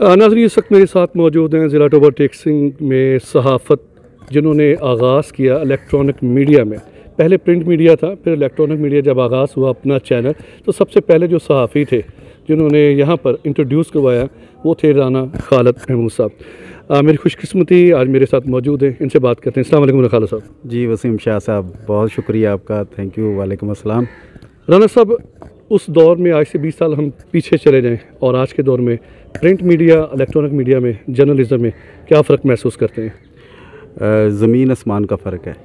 नाज़रीन, इस वक्त मेरे साथ मौजूद हैं ज़िला टोबा टेक सिंह में सहाफ़त, जिन्होंने आगाज़ किया इलेक्ट्रॉनिक मीडिया में। पहले प्रिंट मीडिया था, फिर इलेक्ट्रॉनिक मीडिया जब आगाज़ हुआ अपना चैनल, तो सबसे पहले जो सहाफ़ी थे जिन्होंने यहाँ पर इंट्रोड्यूस करवाया वो थे राना खालिद महमूद साहब। मेरी खुशकिस्मती आज मेरे साथ मौजूद हैं, इनसे बात करते हैं। अस्सलाम वालेकुम खालिद साहब। जी वसीम शाह साहब, बहुत शुक्रिया आपका, थैंक यू। वालेकुम अस्सलाम। राना साहब, उस दौर में आज से 20 साल हम पीछे चले जाएं और आज के दौर में प्रिंट मीडिया इलेक्ट्रॉनिक मीडिया में जर्नलिज्म में क्या फ़र्क महसूस करते हैं? ज़मीन आसमान का फ़र्क है।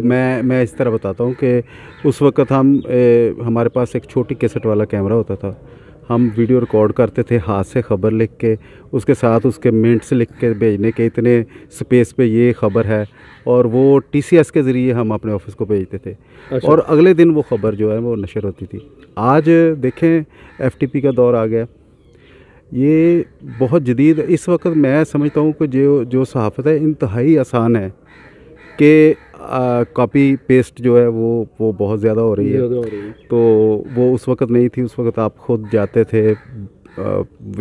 मैं इस तरह बताता हूँ कि उस वक़्त हमारे पास एक छोटी कैसेट वाला कैमरा होता था। हम वीडियो रिकॉर्ड करते थे हाथ से, ख़बर लिख के, उसके साथ उसके मिनट्स लिख के भेजने के, इतने स्पेस पे ये ख़बर है, और वो TCS के ज़रिए हम अपने ऑफिस को भेजते थे। अच्छा। और अगले दिन वो ख़बर जो है वो नशर होती थी। आज देखें FTP का दौर आ गया, ये बहुत जदीद। इस वक्त मैं समझता हूँ कि जो सहाफ़त है इंतहाई आसान है कि कॉपी पेस्ट जो है वो बहुत ज़्यादा हो रही है। तो वो उस वक्त नहीं थी। उस वक्त आप खुद जाते थे,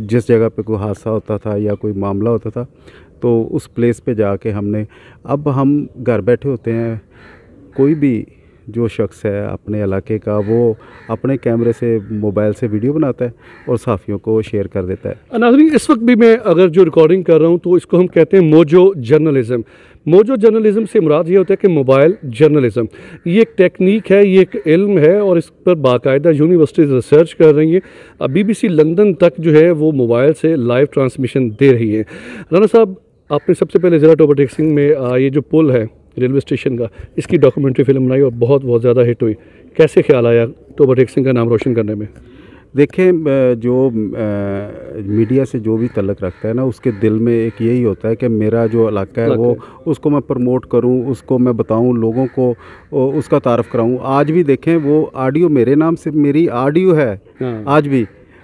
जिस जगह पे कोई हादसा होता था या कोई मामला होता था तो उस प्लेस पे जाके अब हम घर बैठे होते हैं। कोई भी जो शख्स है अपने इलाके का, वो अपने कैमरे से, मोबाइल से वीडियो बनाता है और साफ़ियों को शेयर कर देता है। नाज़रीन, इस वक्त भी मैं अगर जो रिकॉर्डिंग कर रहा हूँ तो इसको हम कहते हैं मोजो जर्नलिज़म। मोजो जर्नलिज़म से मुराद ये होता है कि मोबाइल जर्नलिज़म, ये एक टेक्निक है, ये एक इल्म है और इस पर बाकायदा यूनिवर्सिटीज़ रिसर्च कर रही हैं। BBC लंदन तक जो है वो मोबाइल से लाइव ट्रांसमिशन दे रही है। राना साहब, आपने सबसे पहले ज़िला टोबा टेक सिंह में ये जो पुल है रेलवे स्टेशन का, इसकी डॉक्यूमेंट्री फिल्म बनाई और बहुत ज़्यादा हिट हुई। कैसे ख्याल आया टोबा टेक सिंह का नाम रोशन करने में? देखें, जो मीडिया से जो भी तल्लक़ रखता है ना, उसके दिल में एक यही होता है कि मेरा जो इलाका है वो उसको मैं प्रमोट करूं, उसको मैं बताऊं, लोगों को उसका तारफ़ कराऊं। आज भी देखें, वो ऑडियो मेरे नाम से, मेरी ऑडियो है। हाँ। आज भी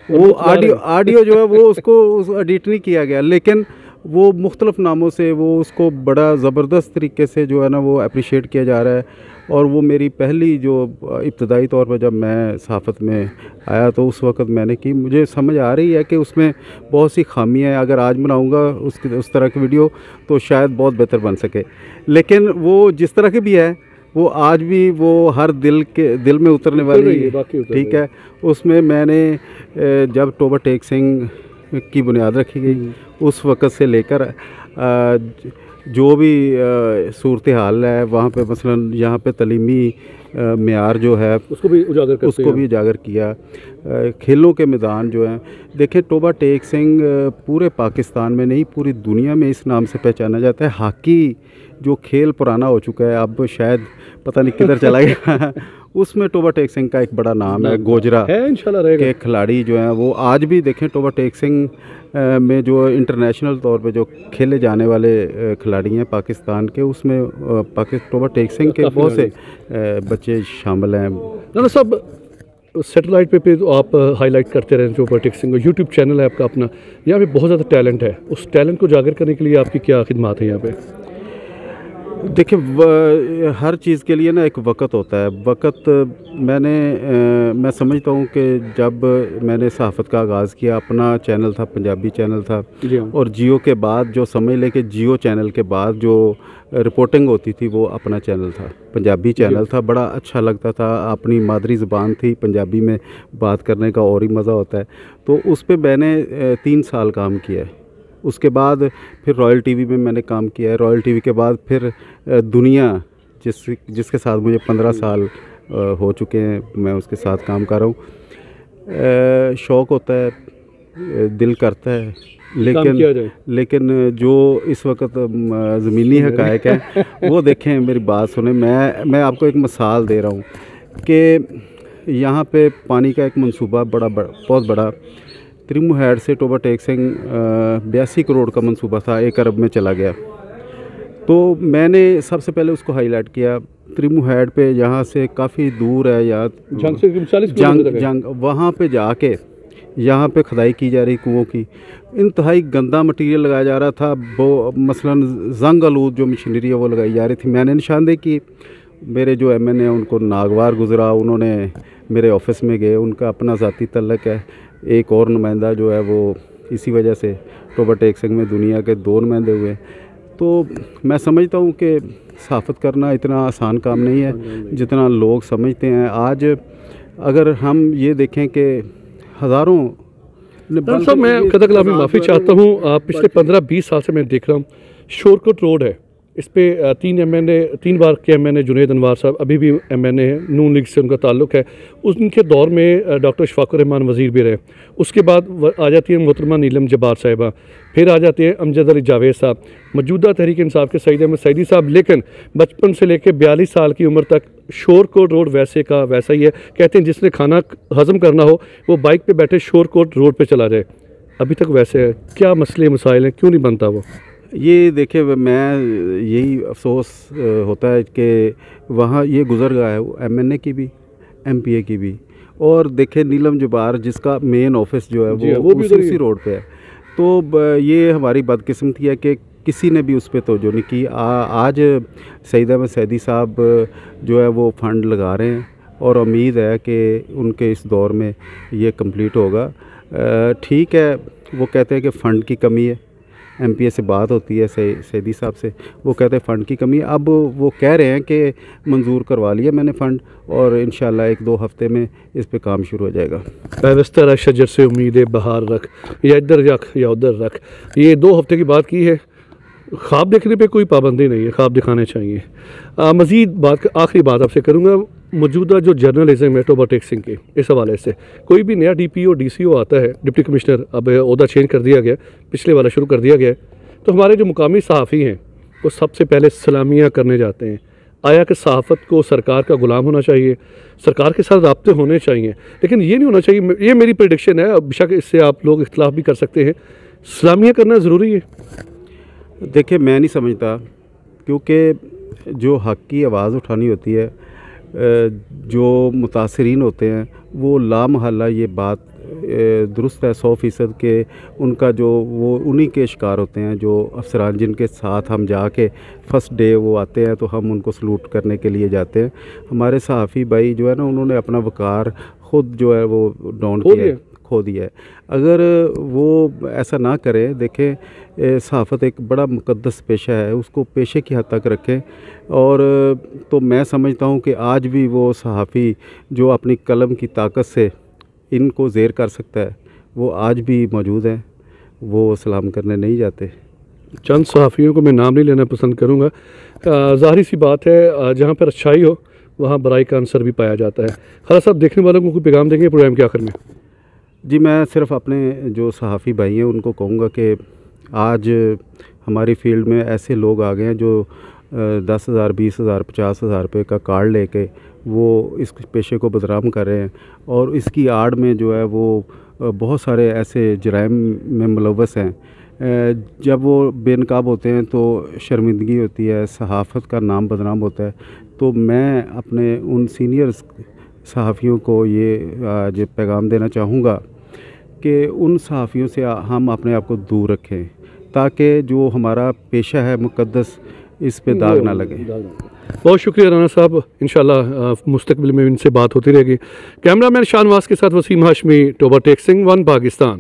वो ऑडियो जो है वो उसको एडिट नहीं किया गया, लेकिन वो मुख्तलिफ़ नामों से वो उसको बड़ा ज़बरदस्त तरीके से जो है ना वो अप्रिशिएट किया जा रहा है। और वो मेरी पहली जो इब्तदाई तौर पर जब मैं सहाफ़त में आया तो उस वक़्त मैंने की, मुझे समझ आ रही है कि उसमें बहुत सी खामियाँ हैं। अगर आज बनाऊँगा उस तरह की वीडियो तो शायद बहुत बेहतर बन सके, लेकिन वो जिस तरह की भी है वो आज भी वो हर दिल में उतरने वाली, ठीक है। उसमें मैंने जब टोबा टेक सिंह की बुनियाद रखी गई उस वक़्त से लेकर जो भी सूरत हाल है वहाँ पे, मसलन यहाँ पे तलीमी मेयार जो है उसको भी उजागर किया। खेलों के मैदान जो हैं, देखें टोबा टेक सिंह पूरे पाकिस्तान में नहीं पूरी दुनिया में इस नाम से पहचाना जाता है। हॉकी जो खेल पुराना हो चुका है, अब शायद पता नहीं किधर चला गया उसमें टोबा टेक सिंह का एक बड़ा नाम है। गोजरा के खिलाड़ी जो हैं वो आज भी देखें टोबा टेक सिंह में जो इंटरनेशनल तौर पे जो खेले जाने वाले खिलाड़ी हैं पाकिस्तान के, उसमें टोबा टेक सिंह के बहुत से बच्चे शामिल हैं। ना सब सैटेलाइट पे तो आप हाईलाइट करते रहे टोबा टेक सिंह, यूट्यूब चैनल है आपका अपना, यहाँ पे बहुत ज़्यादा टैलेंट है। उस टैलेंट को उजागर करने के लिए आपकी क्या खिदमत है यहाँ पे? देखिए, हर चीज़ के लिए ना एक वक़्त होता है। मैं समझता हूँ कि जब मैंने सहाफ़त का आगाज़ किया, अपना चैनल था, पंजाबी चैनल था, और जियो के बाद जो समझ लें कि जियो चैनल के बाद जो रिपोर्टिंग होती थी वो अपना चैनल था, पंजाबी चैनल था। बड़ा अच्छा लगता था, अपनी मादरी ज़ुबान थी, पंजाबी में बात करने का और ही मज़ा होता है। तो उस पर मैंने 3 साल काम किया है। उसके बाद फिर रॉयल टीवी में मैंने काम किया है। रॉयल टीवी के बाद फिर दुनिया, जिसके साथ मुझे 15 साल हो चुके हैं, मैं उसके साथ काम कर रहा हूँ। शौक़ होता है, दिल करता है, लेकिन जो इस वक्त ज़मीनी हक़ाइक़ है वो देखें, मेरी बात सुने। मैं आपको एक मिसाल दे रहा हूँ कि यहाँ पे पानी का एक मंसूबा बहुत बड़ा त्रिमु हैड से टोबा टेक सिंह 82 करोड़ का मंसूबा था, 1 अरब में चला गया। तो मैंने सबसे पहले उसको हाईलाइट किया। त्रिमु हैड पे यहाँ से काफ़ी दूर है, या जंग वहाँ पे जाके यहाँ पे खुदाई की जा रही कुओं की, इंतहाई गंदा मटीरियल लगाया जा रहा था। वो मसलन जंग आलूद जो मशीनरी है वो लगाई जा रही थी। मैंने निशानदेही की, मेरे जो MN है उनको नागवार गुजरा, उन्होंने मेरे ऑफिस में गए, उनका अपना ज़ाती तल्लक है। एक और नुमाइंदा जो है वो इसी वजह से टोबा टेक सिंह में दुनिया के 2 नुमाइंदे हुए। तो मैं समझता हूँ कि सहाफ़त करना इतना आसान काम नहीं है जितना लोग समझते हैं। आज अगर हम ये देखें कि हज़ारों साहब, मैं कदर कलामी माफ़ी चाहता हूँ। पिछले 15-20 साल से मैं देख रहा हूँ शोरकोट रोड है, इस पे 3 बार के MNA जुनेद अनवार साहब अभी भी MNA हैं, नून लीग से उनका ताल्लुक़ है। उनके दौर में डॉक्टर शफाकुर रहमान वज़ीर भी रहे। उसके बाद आ जाती है मोहतरमा नीलम जब्बार साहिबा, फिर आ जाते हैं अमजद अली जावेद साहब, मौजूदा तहरीक इंसाफ के सईद अहमद सईदी साहब। लेकिन बचपन से लेकर 42 साल की उम्र तक शोरकोट रोड वैसे का वैसा ही है। कहते हैं जिसने खाना हज़म करना हो वो बाइक पे बैठे शोरकोट रोड पे चला जाए, अभी तक वैसे है। क्या मसले मसाइल हैं, क्यों नहीं बनता वो? ये देखिए, मैं यही अफसोस होता है कि वहाँ ये गुज़र गया है MNA की भी, MPA की भी। और देखे नीलम जब्बार जिसका मेन ऑफिस जो है वो भी उसी रोड पे है। तो ये हमारी बदकिस्मती है कि किसी ने भी उस पर तवज्जो नहीं की। आज सईद अहमद सईदी साहब जो है वो फ़ंड लगा रहे हैं और उम्मीद है कि उनके इस दौर में ये कंप्लीट होगा। ठीक है, वो कहते हैं कि फ़ंड की कमी है। MPA से बात होती है सईदी साहब से, वो कहते हैं फ़ंड की कमी। अब वो कह रहे हैं कि मंजूर करवा लिया मैंने फ़ंड और इंशाल्लाह 1-2 हफ़्ते में इस पे काम शुरू हो जाएगा। पैवस्तर शजर से उम्मीदें बहार रख, या इधर रख या उधर रख, ये 2 हफ्ते की बात की है। ख्वाब देखने पे कोई पाबंदी नहीं है, ख्वाब दिखाने चाहिए। मज़ीद बात, आखिरी बात आपसे करूँगा, मौजूदा जो जर्नलिज्म है टोबा टेक सिंह की, इस हवाले से कोई भी नया DPO DCO आता है, डिप्टी कमिश्नर, अब ओहदा चेंज कर दिया गया, पिछले वाला शुरू कर दिया गया, तो हमारे जो मुकामी सहाफ़ी हैं वो सबसे पहले सलामियाँ करने जाते हैं। आया कि सहाफ़त को सरकार का ग़ुलाम होना चाहिए, सरकार के साथ राब्ते होने चाहिए, लेकिन ये नहीं होना चाहिए। ये मेरी प्रेडिक्शन है, बेशक इससे आप लोग इख्तलाफ भी कर सकते हैं, सलामियाँ करना ज़रूरी है। देखिए, मैं नहीं समझता, क्योंकि जो हक़ की आवाज़ उठानी होती है, जो मुतासरीन होते हैं वो लामहल्ला ये बात दुरुस्त है 100% के उनका जो वो उन्हीं के शिकार होते हैं। जो अफसरान जिनके साथ हम जाके फ़र्स्ट डे वो आते हैं तो हम उनको सलूट करने के लिए जाते हैं। हमारे सहाफ़ी भाई जो है ना, उन्होंने अपना वक़ार ख़ुद जो है वो डाउन किया, खो दिया है। अगर वो ऐसा ना करें, देखें सहाफ़त एक बड़ा मुक़द्दस पेशा है, उसको पेशे की हद तक रखें। और तो मैं समझता हूँ कि आज भी वो सहाफ़ी जो अपनी कलम की ताकत से इनको ज़ेर कर सकता है, वो आज भी मौजूद हैं, वो सलाम करने नहीं जाते। चंद सहाफ़ियों को मैं नाम नहीं लेना पसंद करूँगा। ज़ाहिर सी बात है, जहाँ पर अच्छाई हो वहाँ बुराई का अंसर भी पाया जाता है। खाला साहब, देखने वालों को कोई पैगाम देंगे प्रोग्राम के आखिर में? जी, मैं सिर्फ़ अपने जो सहाफ़ी भाई हैं उनको कहूँगा कि आज हमारी फ़ील्ड में ऐसे लोग आ गए हैं जो 10,000, 20,000, 50,000 रुपये का कार्ड लेके वो इस पेशे को बदनाम कर रहे हैं। और इसकी आड़ में जो है वो बहुत सारे ऐसे जराइम में मुलव्वस हैं। जब वो बेनकाब होते हैं तो शर्मिंदगी होती है, सहाफ़त का नाम बदनाम होता है। तो मैं अपने उन सीनियर सहाफ़ियों को ये आज पैगाम देना चाहूँगा कि उन सहाफ़ियों से हम अपने आप को दूर रखें, ताकि जो हमारा पेशा है मुक़द्दस, इस पे दाग ना लगे। बहुत शुक्रिया राना साहब, इंशाल्लाह मुस्तकबिल में इनसे बात होती रहेगी। कैमरामैन शाहनवाज के साथ वसीम हाशमी, टोबा टेक सिंह, 1 पाकिस्तान।